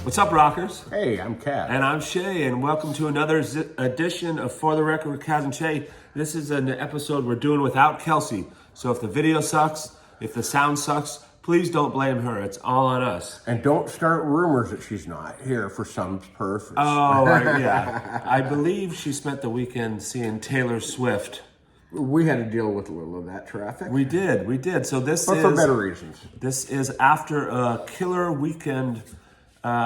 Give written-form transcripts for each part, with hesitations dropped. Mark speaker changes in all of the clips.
Speaker 1: What's up, rockers?
Speaker 2: Hey, I'm Kaz.
Speaker 1: And I'm Shea, and welcome to another edition of For the Record with Kaz and Shea. This is an episode we're doing without Kelsie. So if the video sucks, if the sound sucks, please don't blame her. It's all on us.
Speaker 2: And don't start rumors that she's not here for some purpose.
Speaker 1: Oh, yeah. I believe she spent the weekend seeing Taylor Swift.
Speaker 2: We had to deal with a little of that traffic.
Speaker 1: We did. So this
Speaker 2: but
Speaker 1: is...
Speaker 2: for better reasons.
Speaker 1: This is after a killer weekend.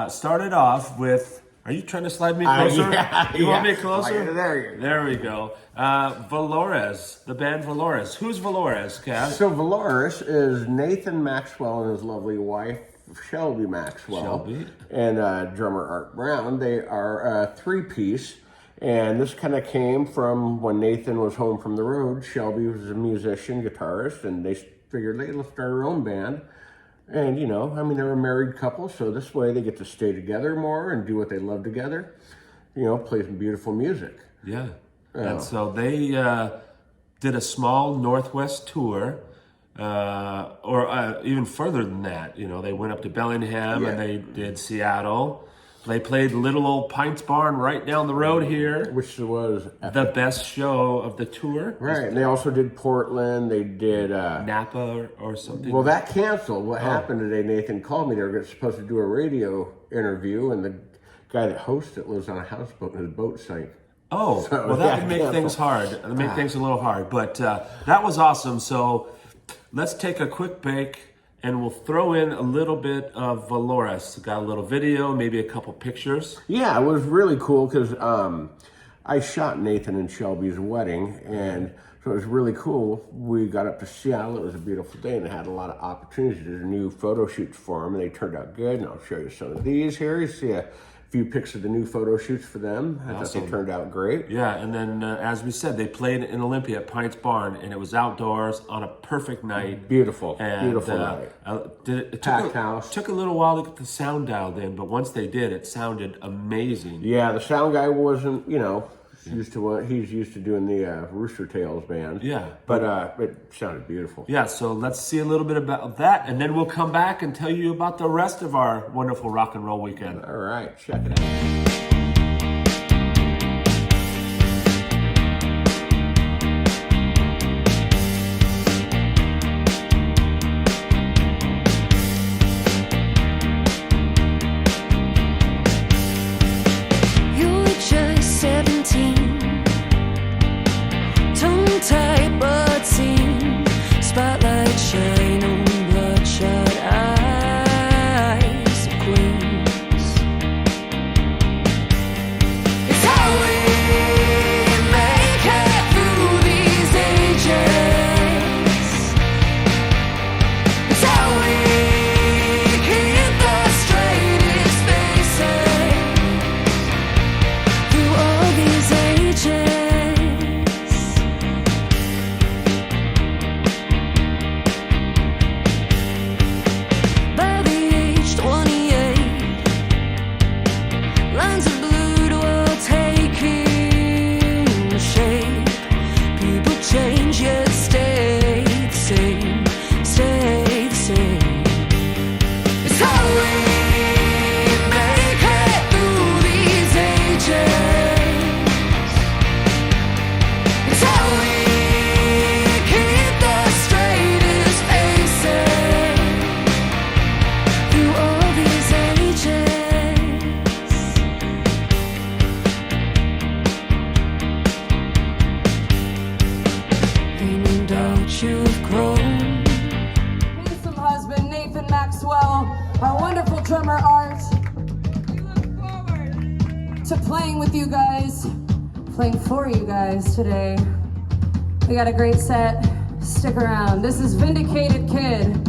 Speaker 1: Started off with... Are you trying to slide me closer? You want me closer? There we go. Valores, the band Valores. Who's Valores, Kaz?
Speaker 2: So Valores is Nathan Maxwell and his lovely wife, Shelby Maxwell. And drummer Art Brown. They are a three-piece. And this kind of came from when Nathan was home from the road. Shelby was a musician, guitarist, and they figured, hey, let's start our own band. And, you know, I mean, they're a married couple, so this way they get to stay together more and do what they love together. You know, play some beautiful music.
Speaker 1: Yeah. And so they did a small Northwest tour, or even further than that. You know, they went up to Bellingham and they did Seattle. They played Little Old Pints Barn right down the road here.
Speaker 2: Which was
Speaker 1: the best show of the tour.
Speaker 2: Right, and they also did Portland, they did...
Speaker 1: Napa or something.
Speaker 2: Well, that canceled. What happened today, Nathan called me, they were supposed to do a radio interview, and the guy that hosts it lives on a houseboat, and his boat sank.
Speaker 1: Oh, so, well, that would make things hard. That would make things a little hard. But that was awesome. So let's take a quick break. And we'll throw in a little bit of Valores. Got a little video, maybe a couple pictures.
Speaker 2: Yeah, it was really cool because I shot Nathan and Shelby's wedding, and so it was really cool. We got up to Seattle. It was a beautiful day, and they had a lot of opportunities to do new photo shoots for them, and they turned out good. And I'll show you some of these here. You see a few pics of the new photo shoots for them. I thought they turned out great.
Speaker 1: Yeah, and then as we said, they played in Olympia at Pints Barn, and it was outdoors on a perfect night.
Speaker 2: Beautiful night.
Speaker 1: Packed house. Took a little while to get the sound dialed in, but once they did, it sounded amazing.
Speaker 2: Yeah, the sound guy wasn't, you know, he's used to doing the Rooster Tails band.
Speaker 1: Yeah.
Speaker 2: But it sounded beautiful.
Speaker 1: Yeah, so let's see a little bit about that, and then we'll come back and tell you about the rest of our wonderful rock and roll weekend.
Speaker 2: All right, check it out.
Speaker 3: Our wonderful drummer Art. We look forward to playing with you guys, playing for you guys today. We got a great set. Stick around. This is Vindicated Kid.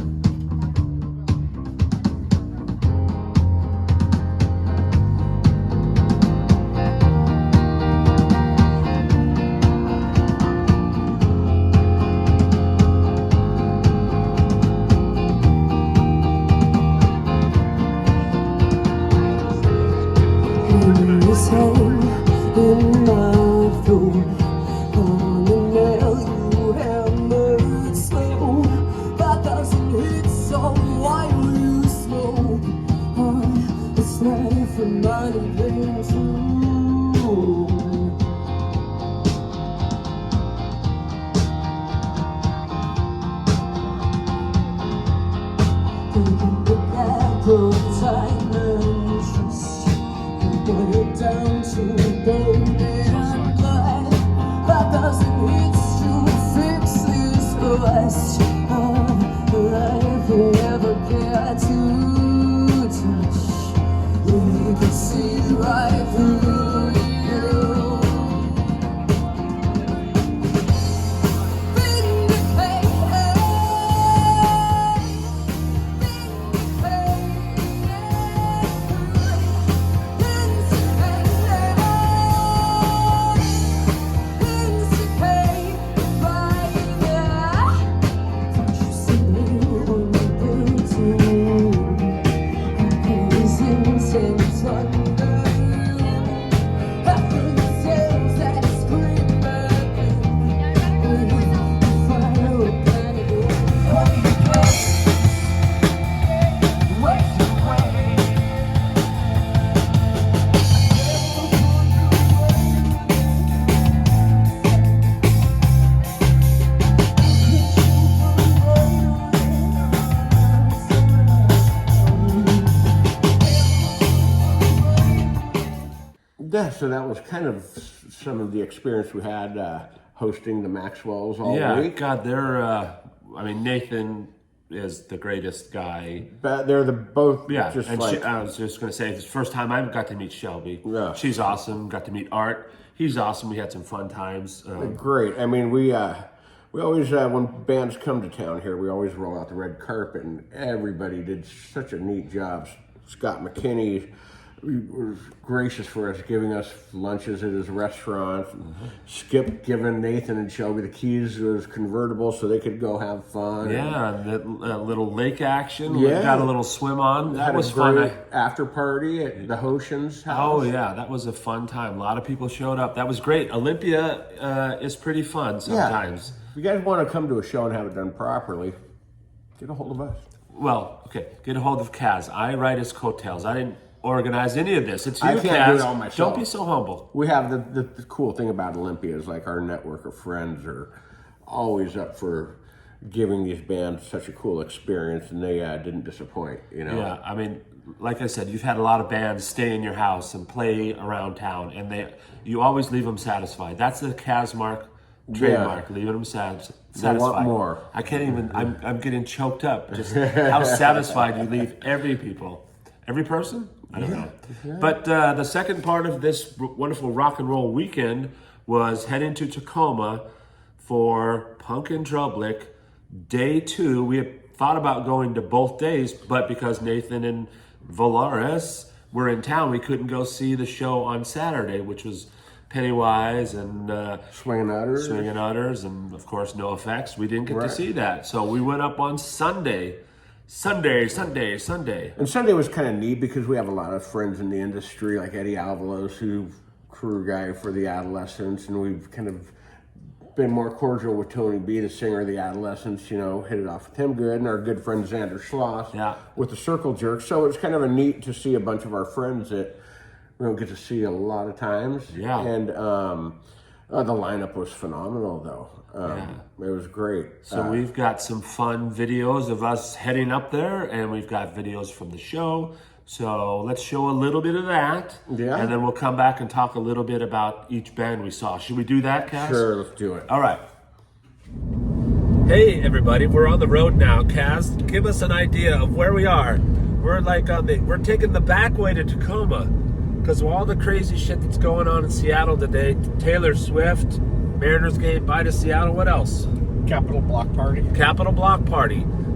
Speaker 4: In my throat, on the nail you hammered slow, 5,000
Speaker 3: best of life will ever get to touch. We can see right through you.
Speaker 2: Yeah, so that was kind of some of the experience we had hosting the Maxwells all week.
Speaker 1: God, they're, I mean, Nathan is the greatest guy.
Speaker 2: But they're both
Speaker 1: just and like... I was just going to say, it's the first time I got to meet Shelby.
Speaker 2: Yeah.
Speaker 1: She's awesome. Got to meet Art. He's awesome. We had some fun times.
Speaker 2: Great. I mean, we always, when bands come to town here, we always roll out the red carpet, and everybody did such a neat job. Scott McKinney was gracious for us, giving us lunches at his restaurant. Skip giving Nathan and Shelby the keys to his convertible so they could go have fun.
Speaker 1: Yeah, that little lake action. Yeah. We got a little swim on. That was fun.
Speaker 2: After party at the Hoshen's house.
Speaker 1: Oh yeah, that was a fun time. A lot of people showed up. That was great. Olympia is pretty fun sometimes.
Speaker 2: Yeah. If you guys want to come to a show and have it done properly, get a hold of us.
Speaker 1: Well, okay, get a hold of Kaz. I write his coattails. I didn't organize any of this. It's you,
Speaker 2: I can't
Speaker 1: Kaz.
Speaker 2: do it all myself.
Speaker 1: Don't be so humble.
Speaker 2: We have the cool thing about Olympia is like our network of friends are always up for giving these bands such a cool experience, and they didn't disappoint, you know?
Speaker 1: Yeah, I mean, like I said, you've had a lot of bands stay in your house and play around town, and you always leave them satisfied. That's the Kaz mark. Trademark, leaving them satisfied.
Speaker 2: I want more.
Speaker 1: I can't even, I'm getting choked up. Just how satisfied you leave every person? I don't know. Yeah. But the second part of this wonderful rock and roll weekend was heading to Tacoma for Punk in Drublic, day 2. We had thought about going to both days, but because Nathan and Valaris were in town, we couldn't go see the show on Saturday, which was Pennywise and
Speaker 2: Swingin'
Speaker 1: Utters, and of course No Effects. We didn't get to see that, so we went up on Sunday. And
Speaker 2: Sunday was kind of neat because we have a lot of friends in the industry, like Eddie Alvalos, who's crew guy for the Adolescents, and we've kind of been more cordial with Tony B, the singer of the Adolescents, you know, hit it off with him good, and our good friend Xander Schloss with the Circle Jerks. So it's kind of a neat to see a bunch of our friends that we don't get to see a lot of times.
Speaker 1: Yeah.
Speaker 2: And the lineup was phenomenal, though. It was great.
Speaker 1: So we've got some fun videos of us heading up there, and we've got videos from the show. So let's show a little bit of that.
Speaker 2: Yeah.
Speaker 1: And then we'll come back and talk a little bit about each band we saw. Should we do that, Kaz?
Speaker 2: Sure, let's do it.
Speaker 1: All right. Hey, everybody. We're on the road now. Kaz, give us an idea of where we are. We're like we're taking the back way to Tacoma because of all the crazy shit that's going on in Seattle today. Taylor Swift, Mariners game, bye to Seattle. What else?
Speaker 2: Capitol Block Party.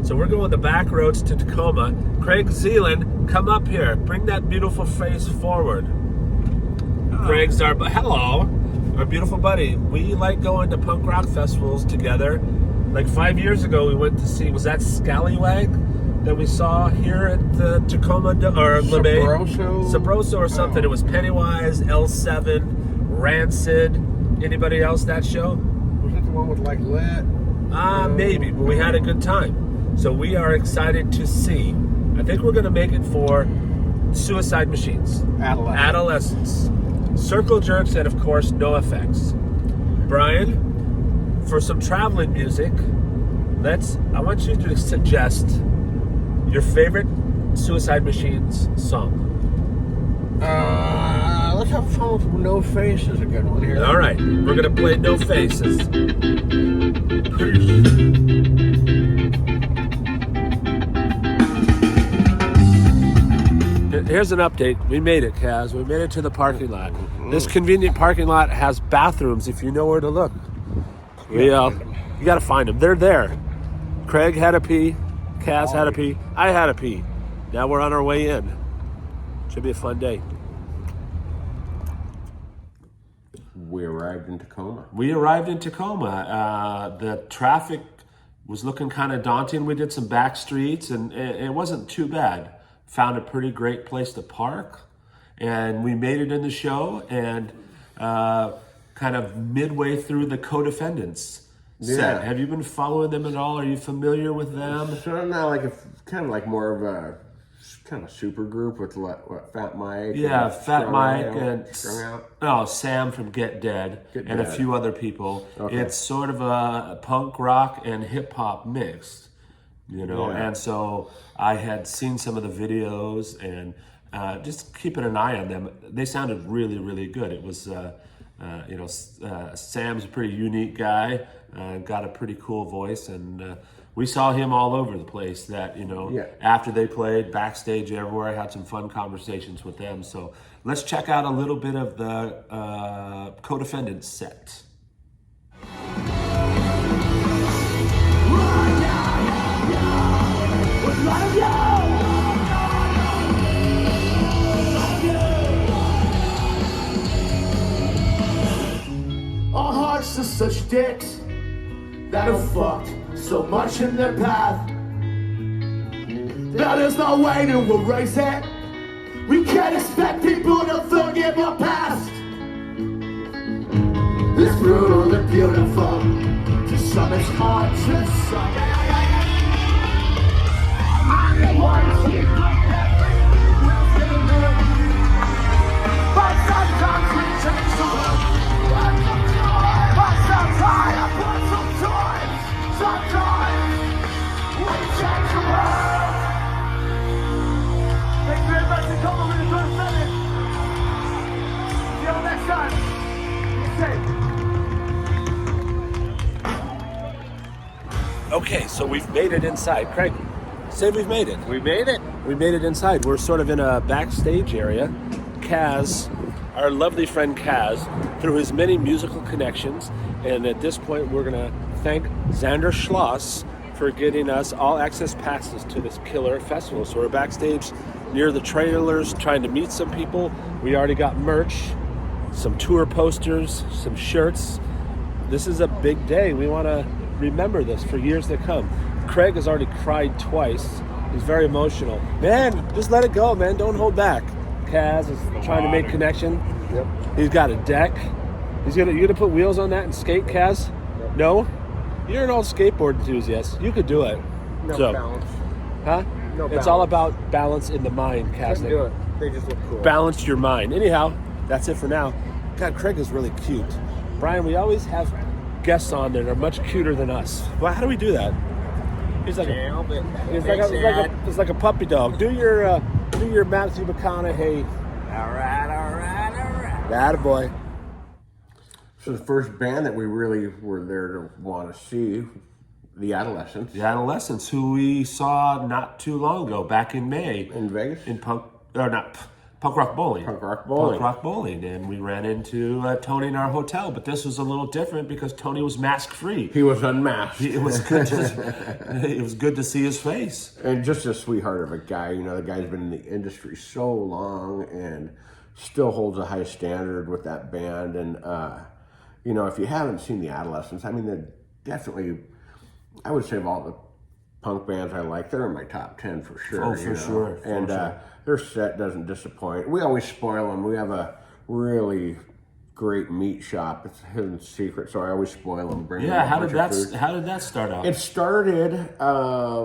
Speaker 1: So we're going the back roads to Tacoma. Craig Zealand, come up here. Bring that beautiful face forward. Craig's our beautiful buddy. We like going to punk rock festivals together. Like 5 years ago, we went to see, was that Scallywag that we saw here at the Tacoma, or Sabroso or something. It was Pennywise, L7, Rancid. Anybody else that show?
Speaker 2: Was it the one with like Lit?
Speaker 1: Maybe, but we had a good time. So we are excited to see. I think we're going to make it for Suicide Machines. Adolescents. Circle Jerks, and of course, No Effects. Brian, for some traveling music, I want you to suggest your favorite Suicide Machines song.
Speaker 2: Let's have fun with No Face is a good one here.
Speaker 1: All right, we're going to play No Faces. Peace. here's an update. We made it, Kaz. We made it to the parking lot. This convenient parking lot has bathrooms if you know where to look. You got to find them. They're there. Craig had a pee. Kaz had a pee. I had a pee. Now we're on our way in. Should be a fun day.
Speaker 2: We arrived in Tacoma.
Speaker 1: The traffic was looking kind of daunting. We did some back streets, and it wasn't too bad. Found a pretty great place to park, and we made it in the show, and kind of midway through the co-defendants set. Have you been following them at all? Are you familiar with them?
Speaker 2: So now, kind of like more of a kind of super group with what Fat Mike.
Speaker 1: Yeah, Fat Mike and
Speaker 2: Strung Out.
Speaker 1: Sam from Get Dead and a few other people.
Speaker 2: Okay.
Speaker 1: It's sort of a punk rock and hip hop mixed, And so I had seen some of the videos and just keeping an eye on them. They sounded really, really good. It was, Sam's a pretty unique guy, got a pretty cool voice, and we saw him all over the place after they played, backstage everywhere. I had some fun conversations with them. So let's check out a little bit of the co-defendant set.
Speaker 5: Our hearts are such dicks that have fucked so much in their path that there's no way to erase it. We can't expect people to forgive your past. It's brutal and beautiful. To some it's hard, to some but sometimes we change the world. But sometimes we change the world. Thank you very much for coming with the first minute. See you all next time. Be safe.
Speaker 1: Okay, so we've made it inside. Craig, say we've made it.
Speaker 2: We made it.
Speaker 1: We made it inside. We're sort of in a backstage area. Kaz, our lovely friend Kaz, through his many musical connections, and at this point we're going to thank Xander Schloss for getting us all access passes to this killer festival. So we're backstage near the trailers trying to meet some people. We already got merch, some tour posters, some shirts. This is a big day. We want to remember this for years to come. Craig has already cried twice. He's very emotional. Man, just let it go, man. Don't hold back. Kaz is trying to make connection.
Speaker 2: Yep.
Speaker 1: He's got a deck. You gonna put wheels on that and skate, Kaz?
Speaker 2: Yep.
Speaker 1: No? You're an old skateboard enthusiast. You could do it.
Speaker 2: No balance.
Speaker 1: Huh?
Speaker 2: No
Speaker 1: It's
Speaker 2: balance.
Speaker 1: all about balance in the mind, Kaz.
Speaker 2: Couldn't do it. They just look cool.
Speaker 1: Balance your mind. Anyhow, that's it for now. God, Craig is really cute. Brian, we always have guests on that are much cuter than us. Well, how do we do that? He's like it's like a puppy dog. Do your Matthew McConaughey.
Speaker 2: All right.
Speaker 1: That boy.
Speaker 2: So the first band that we really were there to want to see, the Adolescents.
Speaker 1: The Adolescents, who we saw not too long ago, back in May.
Speaker 2: In Vegas?
Speaker 1: In Punk Rock Bowling.
Speaker 2: Punk Rock Bowling.
Speaker 1: Punk Rock Bowling. And we ran into Tony in our hotel, but this was a little different because Tony was mask-free.
Speaker 2: He was unmasked.
Speaker 1: It was good to see his face.
Speaker 2: And just a sweetheart of a guy. The guy's been in the industry so long and still holds a high standard with that band. And, if you haven't seen the Adolescents, I mean, they're definitely, I would say of all the punk bands I like, they're in my top 10 for sure.
Speaker 1: Oh, for sure.
Speaker 2: And their set doesn't disappoint. We always spoil them. We have a really great meat shop. It's a hidden secret, so I always spoil them. Bring them
Speaker 1: how did that start out?
Speaker 2: It started, I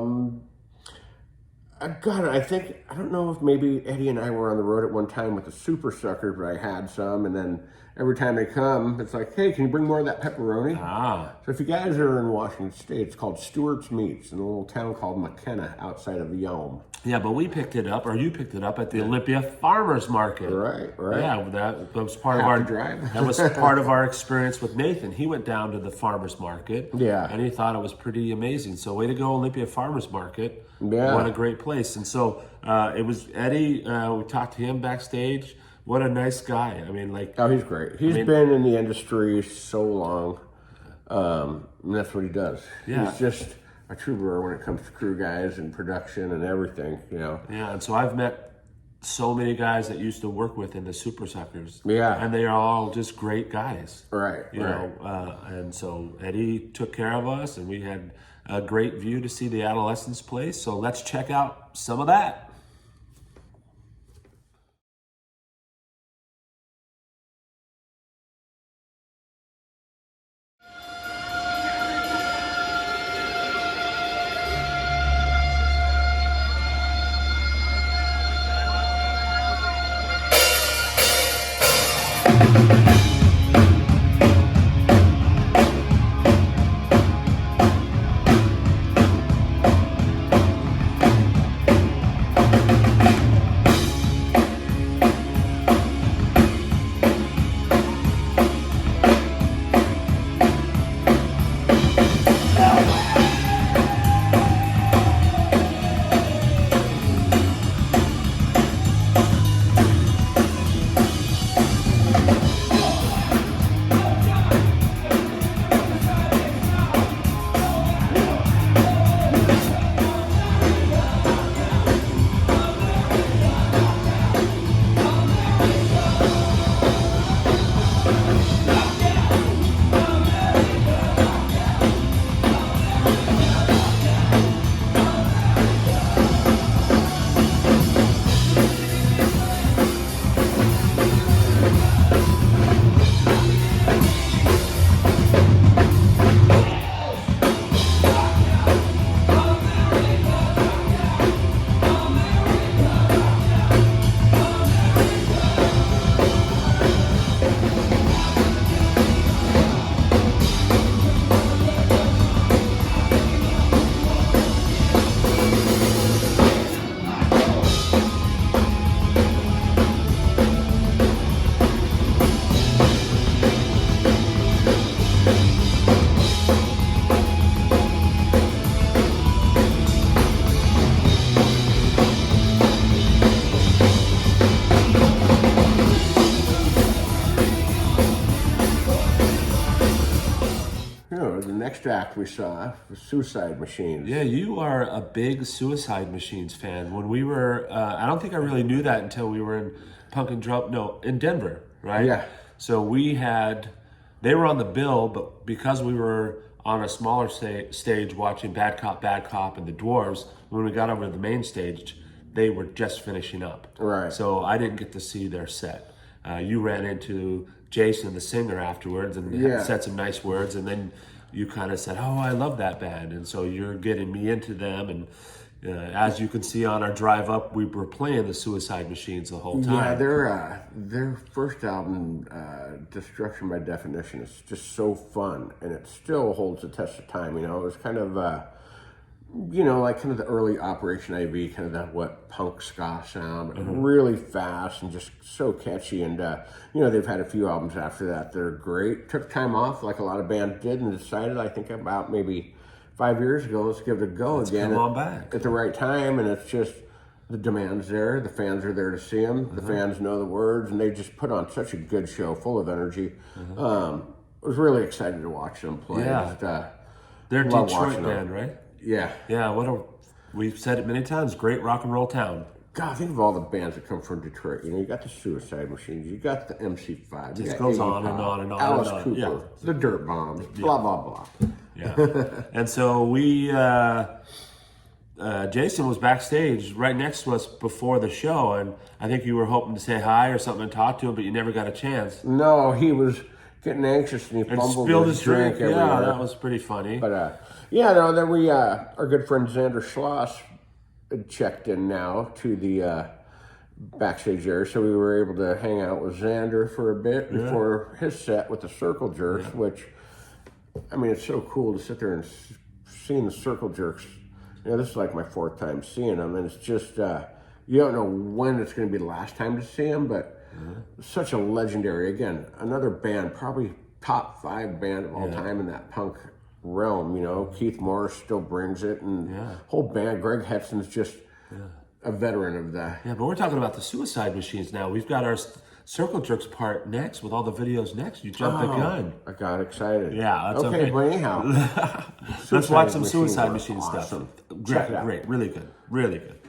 Speaker 2: don't know if maybe Eddie and I were on the road at one time with the Super Suckers, but I had some, and then every time they come, it's like, hey, can you bring more of that pepperoni?
Speaker 1: Ah.
Speaker 2: So if you guys are in Washington State, it's called Stewart's Meats in a little town called McKenna outside of Yelm.
Speaker 1: Yeah, but we picked it up, or you picked it up at the Olympia Farmers Market.
Speaker 2: Right.
Speaker 1: Yeah, that was part of
Speaker 2: Have
Speaker 1: our
Speaker 2: to drive.
Speaker 1: that was part of our experience with Nathan. He went down to the farmers market.
Speaker 2: Yeah.
Speaker 1: And he thought it was pretty amazing. So way to go, Olympia Farmers Market.
Speaker 2: Yeah.
Speaker 1: What a great place. And so it was Eddie. We talked to him backstage. What a nice guy. I mean, like.
Speaker 2: Oh, he's great. He's been in the industry so long, and that's what he does.
Speaker 1: Yeah.
Speaker 2: He's just a true brewer when it comes to crew guys and production and everything, you know.
Speaker 1: Yeah, and so I've met so many guys that used to work with in the Super Suckers.
Speaker 2: Yeah.
Speaker 1: And they are all just great guys.
Speaker 2: Right,
Speaker 1: You know, and so Eddie took care of us, and we had a great view to see the Adolescents place. So let's check out some of that.
Speaker 2: The next act we saw was Suicide Machines.
Speaker 1: Yeah, you are a big Suicide Machines fan. When we were, I don't think I really knew that until we were in Punk and Drum, no, in Denver, right?
Speaker 2: Yeah.
Speaker 1: So they were on the bill, but because we were on a smaller stage watching Bad Cop, and the Dwarves, when we got over to the main stage, they were just finishing up.
Speaker 2: Right.
Speaker 1: So I didn't get to see their set. You ran into Jason, the singer, afterwards, and said some nice words, and then you kind of said, "Oh, I love that band," and so you're getting me into them. And as you can see on our drive up, we were playing the Suicide Machines the whole time.
Speaker 2: Yeah, their first album, Destruction by Definition, is just so fun, and it still holds the test of time. You know, it was kind of, like kind of the early Operation IV, kind of that punk ska sound, really fast and just so catchy. And they've had a few albums after that. They're great. Took time off, like a lot of bands did, and decided, I think about maybe 5 years ago, let's give it a go again.
Speaker 1: Come on back
Speaker 2: at the right time. And it's just the demand's there. The fans are there to see them. The fans know the words, and they just put on such a good show, full of energy. I was really excited to watch them play.
Speaker 1: Yeah. They're a Detroit band, right?
Speaker 2: Yeah.
Speaker 1: Yeah, we've said it many times, great rock and roll town.
Speaker 2: God, think of all the bands that come from Detroit. You got the Suicide Machines, you got the MC5.
Speaker 1: It goes on and on and on.
Speaker 2: Alice
Speaker 1: and on.
Speaker 2: Cooper,
Speaker 1: Yeah.
Speaker 2: the Dirt Bombs, blah, blah, blah.
Speaker 1: Yeah. And so Jason was backstage right next to us before the show, and I think you were hoping to say hi or something and talk to him, but you never got a chance.
Speaker 2: No, he was getting anxious and he fumbled
Speaker 1: spilled
Speaker 2: his
Speaker 1: his drink.
Speaker 2: everywhere.
Speaker 1: Yeah, that was pretty funny.
Speaker 2: But then we, our good friend Xander Schloss checked in now to the backstage there, so we were able to hang out with Xander for a bit before his set with the Circle Jerks, which, I mean, it's so cool to sit there and seeing the Circle Jerks. You know, this is like my 4th time seeing them, and it's just, you don't know when it's going to be the last time to see them, but such a legendary, again, another band, probably top 5 band of all time in that punk realm. You know, Keith Morris still brings it, and whole band. Greg Hetson's just a veteran of that.
Speaker 1: Yeah, but we're talking about the Suicide Machines now. We've got our Circle Jerks part next with all the videos next. You jumped the gun.
Speaker 2: I got excited.
Speaker 1: Yeah, that's okay.
Speaker 2: But anyhow,
Speaker 1: let's watch some Suicide Machine
Speaker 2: awesome.
Speaker 1: stuff. Great, really good, really good.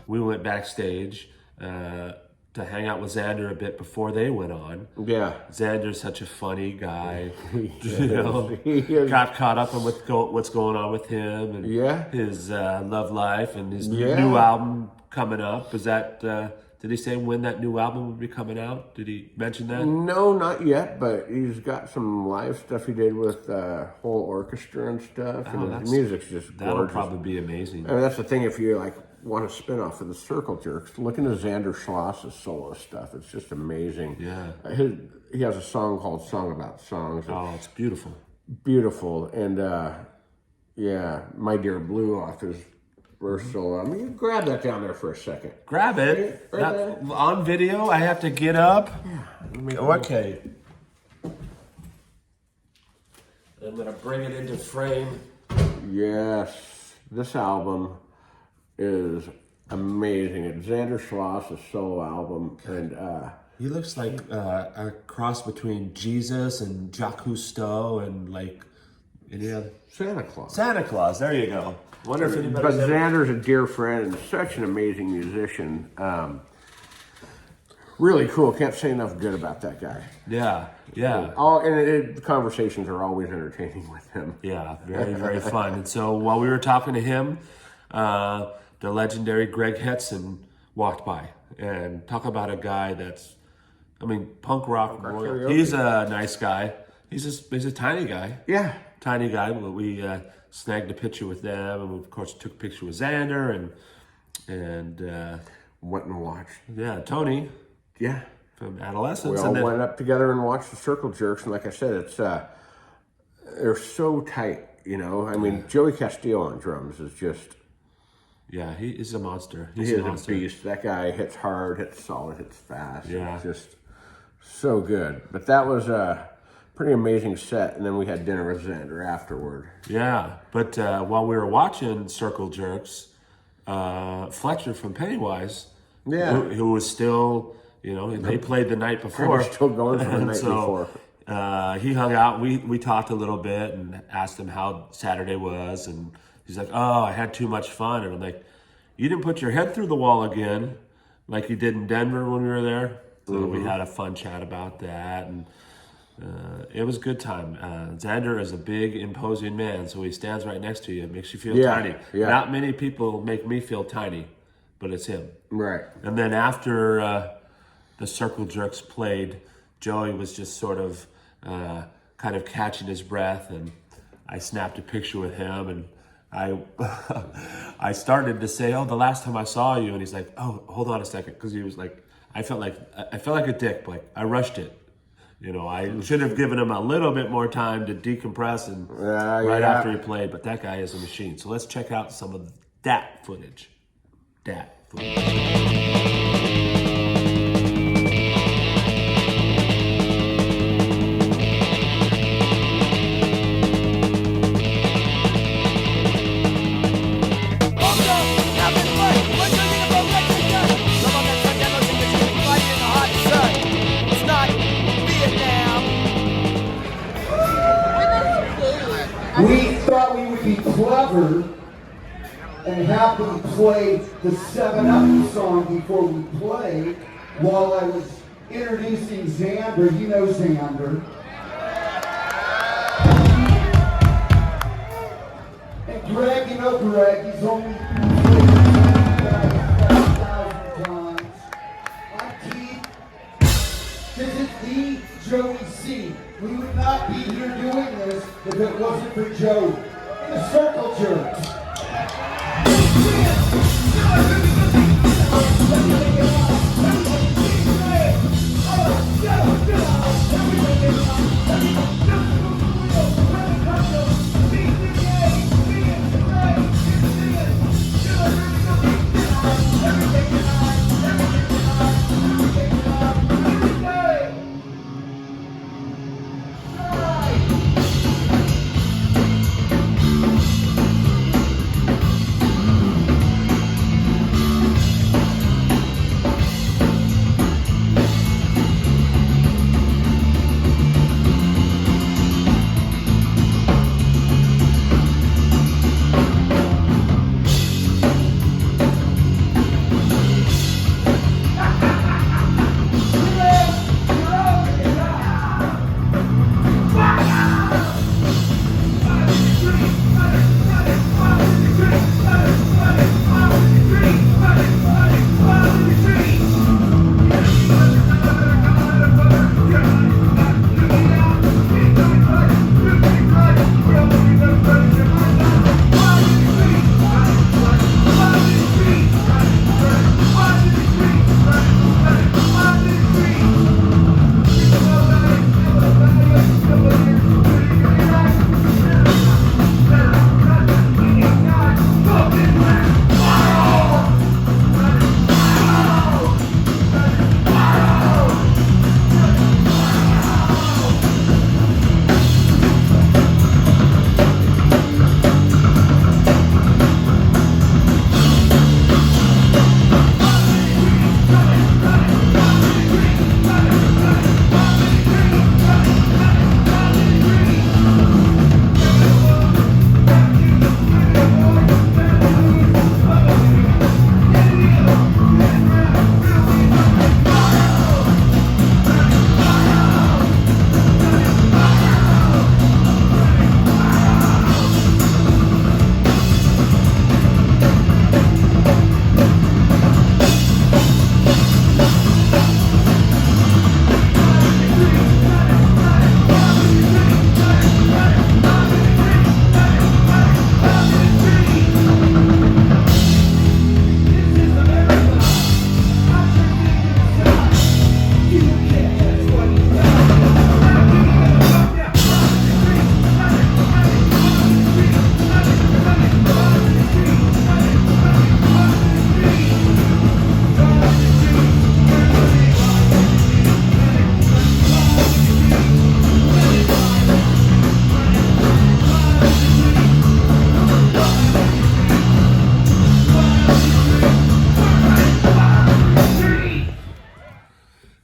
Speaker 1: We went backstage to hang out with Xander a bit before they went on.
Speaker 2: Yeah.
Speaker 1: Xander's such a funny guy. You know, got caught up in what's going on with him and his love life and his new album coming up. Is that, did he say when that new album would be coming out? Did he mention that?
Speaker 2: No, not yet, but he's got some live stuff he did with whole orchestra and stuff. And his music's just gorgeous.
Speaker 1: That'll probably be amazing.
Speaker 2: I mean, that's the thing, if you like want a spin-off of the Circle Jerks, look into Xander Schloss's solo stuff. It's just amazing.
Speaker 1: Yeah.
Speaker 2: He has a song called Song About Songs.
Speaker 1: Oh, it's beautiful.
Speaker 2: Beautiful. And My Dear Blue off his first solo. I mean, you grab that down there for a second.
Speaker 1: Grab it.
Speaker 2: Right there.
Speaker 1: On video, I have to get up. Okay. I'm going to bring it into frame.
Speaker 2: Yes. This album is amazing. It's Xander Schloss's solo album, and
Speaker 1: he looks like a cross between Jesus and Jacques Cousteau and like any other
Speaker 2: Santa Claus.
Speaker 1: Santa Claus. There you go. Wonder if anybody's
Speaker 2: But Xander's a dear friend and such an amazing musician. Really cool. Can't say enough good about that guy.
Speaker 1: Yeah.
Speaker 2: The conversations are always entertaining with him.
Speaker 1: Yeah, very, very fun. And so while we were talking to him, the legendary Greg Hetson walked by, and talk about a guy that's, I mean, punk rock. He's a nice guy. He's a tiny guy.
Speaker 2: Yeah.
Speaker 1: Tiny guy. But we snagged a picture with them, and we, of course, took a picture with Xander, and
Speaker 2: went and watched.
Speaker 1: Yeah, Tony.
Speaker 2: Yeah.
Speaker 1: From Adolescence.
Speaker 2: We all went up together and watched the Circle Jerks, and like I said, it's they're so tight, you know. I mean, Joey Castillo on drums is just...
Speaker 1: Yeah, he is a monster.
Speaker 2: He's a beast. That guy hits hard, hits solid, hits fast.
Speaker 1: Yeah.
Speaker 2: It's just so good. But that was a pretty amazing set, and then we had dinner with Xander afterward.
Speaker 1: Yeah, but while we were watching Circle Jerks, Fletcher from Pennywise, who was still, you know, they played the night before.
Speaker 2: Still going from the night before.
Speaker 1: He hung out. We talked a little bit and asked him how Saturday was, and he's like, "Oh, I had too much fun." And I'm like, "You didn't put your head through the wall again, like you did in Denver when we were there." So we had a fun chat about that, and it was a good time. Xander is a big, imposing man, so he stands right next to you. It makes you feel tiny.
Speaker 2: Yeah.
Speaker 1: Not many people make me feel tiny, but it's him.
Speaker 2: Right.
Speaker 1: And then after the Circle Jerks played, Joey was just sort of kind of catching his breath, and I snapped a picture with him, and I started to say, "Oh, the last time I saw you," and he's like, "Oh, hold on a second," because he was like, I felt like a dick, like I rushed it, You know, I should have given him a little bit more time to decompress and after he played, but that guy is a machine. So let's check out some of that footage.
Speaker 5: We thought we would be clever and happily play the 7-Up song before we played while I was introducing Xander. You know Xander. And Greg, you know Greg, he's only played 1,000 times. I'm Keith. This is the Joey C. We would not be here doing this if it wasn't for Joey. The Circle Jerks.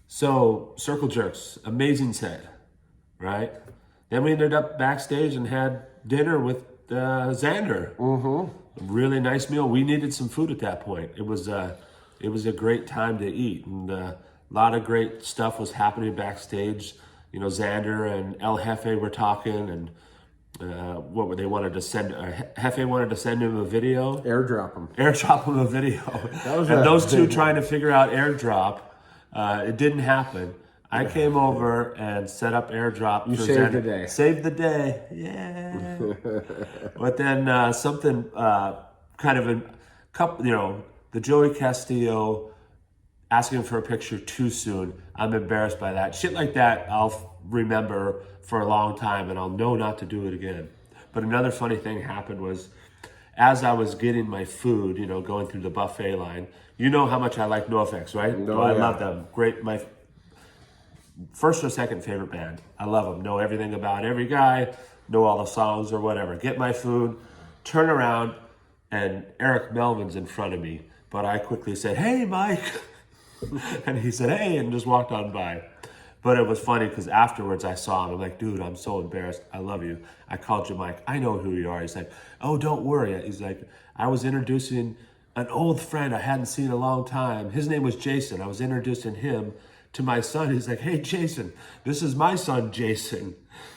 Speaker 1: So, Circle Jerks, amazing set, right? Then we ended up backstage and had dinner with Xander. Mm-hmm. Really nice meal. We needed some food at that point. It was a great time to eat, and a lot of great stuff was happening backstage. You know, Xander and El Jefe were talking, and they wanted to send. Jefe wanted to send him a video.
Speaker 2: Airdrop him
Speaker 1: A video. And those two trying to figure out airdrop. It didn't happen. I came over and set up airdrop.
Speaker 2: You saved the day.
Speaker 1: Saved the day. Yeah. But then something kind of a couple, the Joey Castillo asking for a picture too soon. I'm embarrassed by that. Shit like that, I'll remember for a long time, and I'll know not to do it again. But another funny thing happened was, as I was getting my food, you know, going through the buffet line, you know how much I like NoFX, right?
Speaker 2: No,
Speaker 1: I
Speaker 2: yeah.
Speaker 1: love them. Great, my first or second favorite band. I love them. Know everything about every guy, know all the songs or whatever. Get my food, turn around, and Eric Melvin's in front of me. But I quickly said, "Hey, Mike." And he said, "Hey," and just walked on by. But it was funny because afterwards I saw him. I'm like, "Dude, I'm so embarrassed. I love you. I called you Mike. I know who you are." He's like, "Oh, don't worry." He's like, "I was introducing an old friend I hadn't seen in a long time. His name was Jason. I was introducing him to my son." He's like, "Hey, Jason, this is my son, Jason."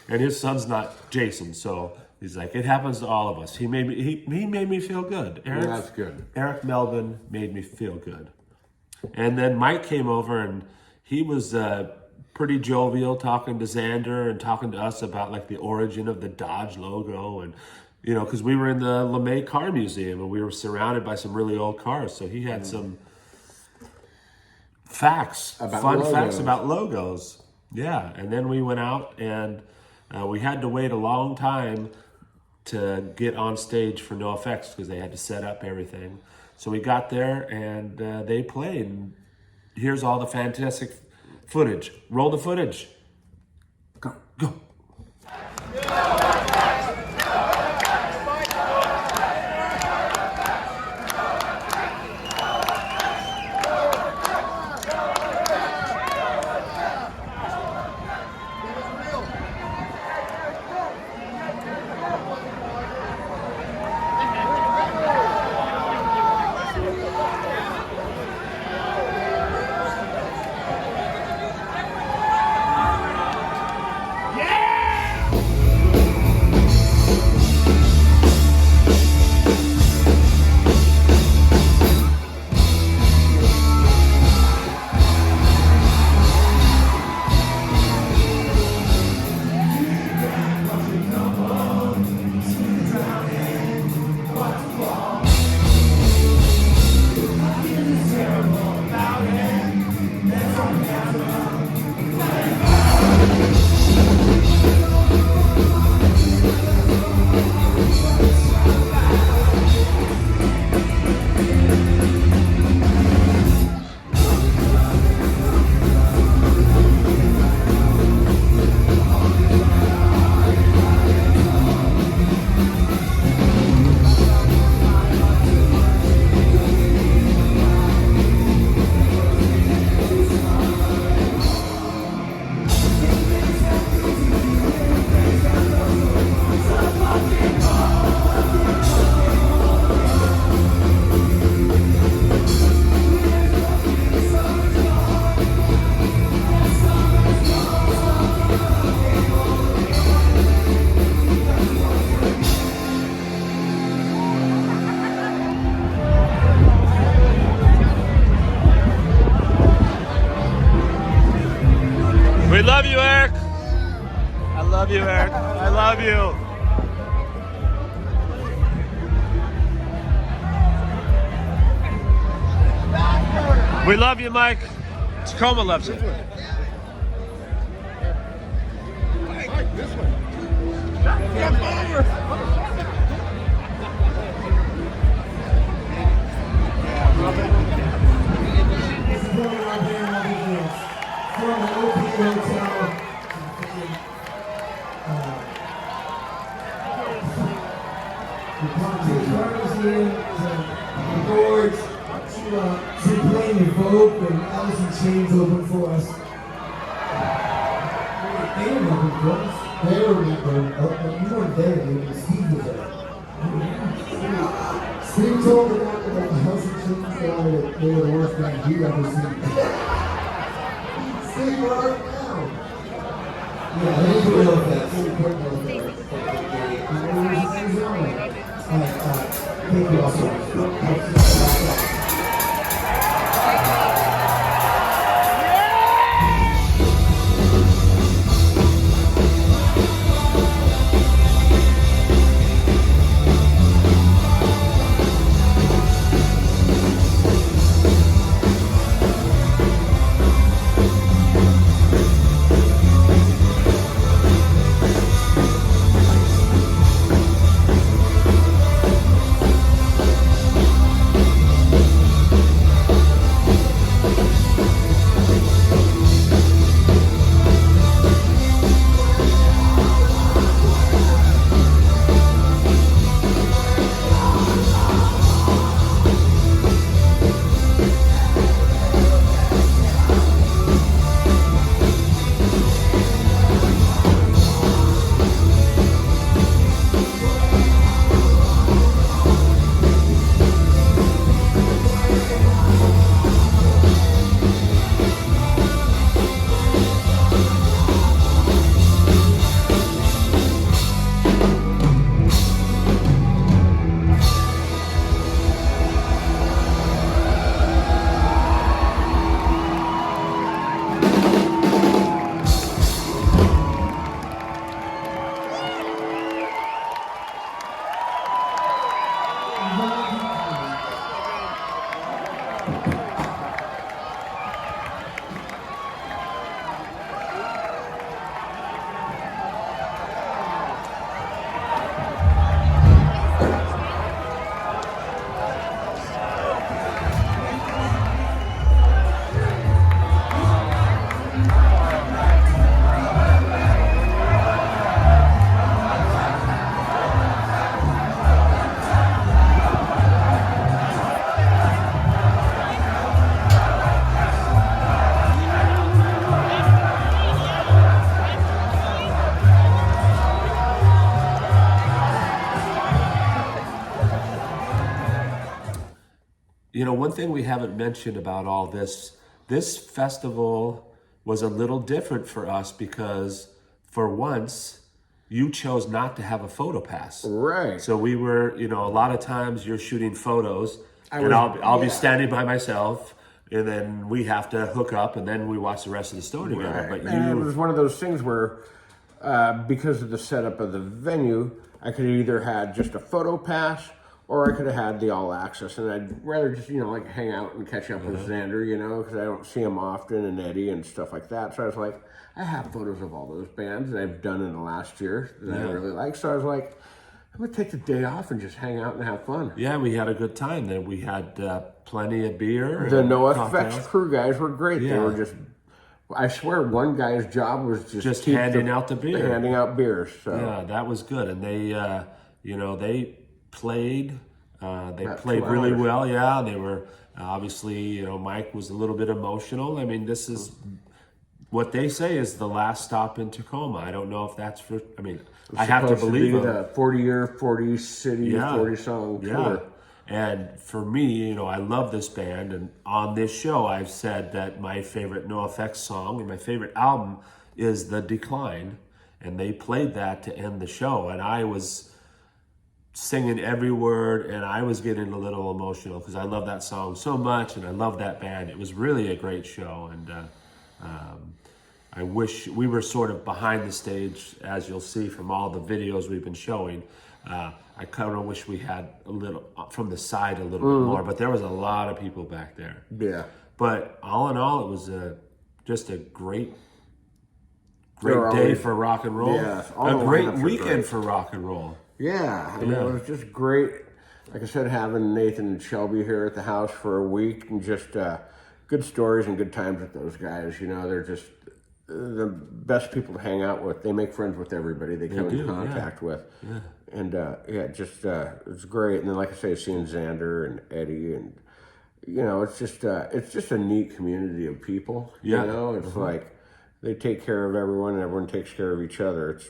Speaker 1: And his son's not Jason. So he's like, it happens to all of us. He made me feel good. Eric,
Speaker 2: That's good.
Speaker 1: Eric Melvin made me feel good. And then Mike came over, and he was pretty jovial, talking to Xander and talking to us about like the origin of the Dodge logo. And, you know, because we were in the LeMay Car Museum and we were surrounded by some really old cars. So he had some facts, fun facts about logos. Yeah. And then we went out, and we had to wait a long time to get on stage for NoFX because they had to set up everything. So we got there, and they played. And here's all the fantastic footage. Roll the footage. Go. We love you, Eric. I love you, Eric. I love you. We love you, Mike. Tacoma loves you.
Speaker 5: From the OP Hotel. The Carney's here, the boards, to play in Evoke and Alice in Chains open for us. They remember us. They remember. Oh, you weren't there, dude. Steve was there. Steve told me that the House of Chains guy that they were the worst band he'd ever seen. Steve, right now. Yeah, it is a real offense. Thank you all so much.
Speaker 1: one thing we haven't mentioned about all this festival was a little different for us because for once you chose not to have a photo pass.
Speaker 2: Right.
Speaker 1: So we were, a lot of times you're shooting photos and I'll be standing by myself and then we have to hook up and then we watch the rest of the story together.
Speaker 2: Right.
Speaker 1: But
Speaker 2: And it was one of those things where, because of the setup of the venue, I could have either had just a photo pass or I could have had the all access. And I'd rather just, like hang out and catch up with Xander, because I don't see him often, and Eddie and stuff like that. So I was like, I have photos of all those bands that I've done in the last year that I really like. So I was like, I'm going to take the day off and just hang out and have fun.
Speaker 1: Yeah, we had a good time. Then we had plenty of beer.
Speaker 2: The No Effects crew guys were great. They were just, I swear, one guy's job was just
Speaker 1: handing out the beer.
Speaker 2: Handing out beers. So.
Speaker 1: Yeah, that was good. And they, they played. They played really well. Yeah, they were obviously, Mike was a little bit emotional. I mean, this is what they say is the last stop in Tacoma. I don't know if that's for. I mean, I have to believe it.
Speaker 2: The 40-year, 40-city, 40-song tour.
Speaker 1: And for me, I love this band. And on this show, I've said that my favorite NoFX song and my favorite album is The Decline. And they played that to end the show. And I was singing every word and I was getting a little emotional because I love that song so much and I love that band. It was really a great show. And I wish we were sort of behind the stage, as you'll see from all the videos we've been showing. I kind of wish we had a little from the side a little bit more, but there was a lot of people back there.
Speaker 2: Yeah.
Speaker 1: But all in all, it was just a great day for rock and roll.
Speaker 2: Yeah,
Speaker 1: a great weekend for rock and roll.
Speaker 2: Yeah, I mean, it was just great. Like I said, having Nathan and Shelby here at the house for a week and just good stories and good times with those guys. They're just the best people to hang out with. They make friends with everybody they come in contact with. Yeah. And it's great. And then, like I say, seeing Xander and Eddie and it's just a neat community of people.
Speaker 1: Yeah.
Speaker 2: It's like they take care of everyone and everyone takes care of each other. It's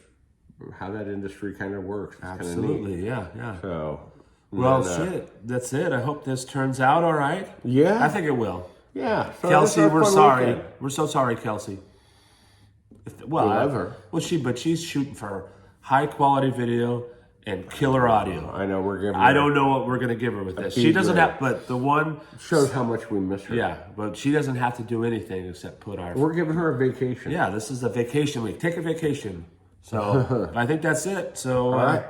Speaker 2: how that industry kind of works. It's
Speaker 1: Absolutely,
Speaker 2: neat.
Speaker 1: Yeah.
Speaker 2: So,
Speaker 1: well, that's it. I hope this turns out all right.
Speaker 2: Yeah,
Speaker 1: I think it will.
Speaker 2: Yeah, so
Speaker 1: Kelsie, we're sorry.
Speaker 2: Weekend.
Speaker 1: We're so sorry, Kelsie.
Speaker 2: We love her.
Speaker 1: Well, she's shooting for high quality video and killer audio.
Speaker 2: I know we're giving.
Speaker 1: I don't know what we're gonna give her with this. She doesn't have, but the one
Speaker 2: shows how much we miss her.
Speaker 1: Yeah, but she doesn't have to do anything except put our.
Speaker 2: We're giving her a vacation.
Speaker 1: Yeah, this is a vacation week. Take a vacation. So I think that's it. So
Speaker 2: all right.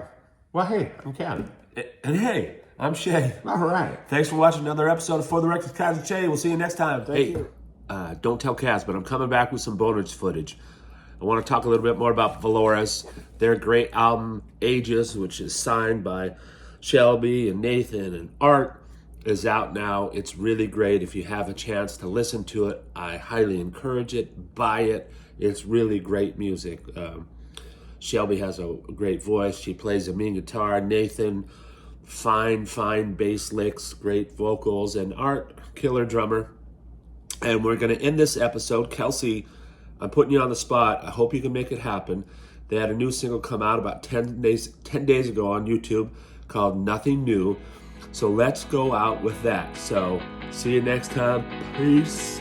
Speaker 2: Well, hey, I'm Kaz.
Speaker 1: And hey, I'm Shea.
Speaker 2: All right.
Speaker 1: Thanks for watching another episode of For the Record with Kaz and Shea. We'll see you next time.
Speaker 2: Thank you.
Speaker 1: Don't tell Kaz, but I'm coming back with some bonus footage. I want to talk a little bit more about Valores. Their great album, Ages, which is signed by Shelby and Nathan and Art, is out now. It's really great. If you have a chance to listen to it, I highly encourage it. Buy it. It's really great music. Shelby has a great voice. She plays a mean guitar. Nathan, fine bass licks, great vocals, and Art, killer drummer. And we're going to end this episode. Kelsie, I'm putting you on the spot. I hope you can make it happen. They had a new single come out about 10 days ago on YouTube called Nothing New. So let's go out with that. So see you next time. Peace.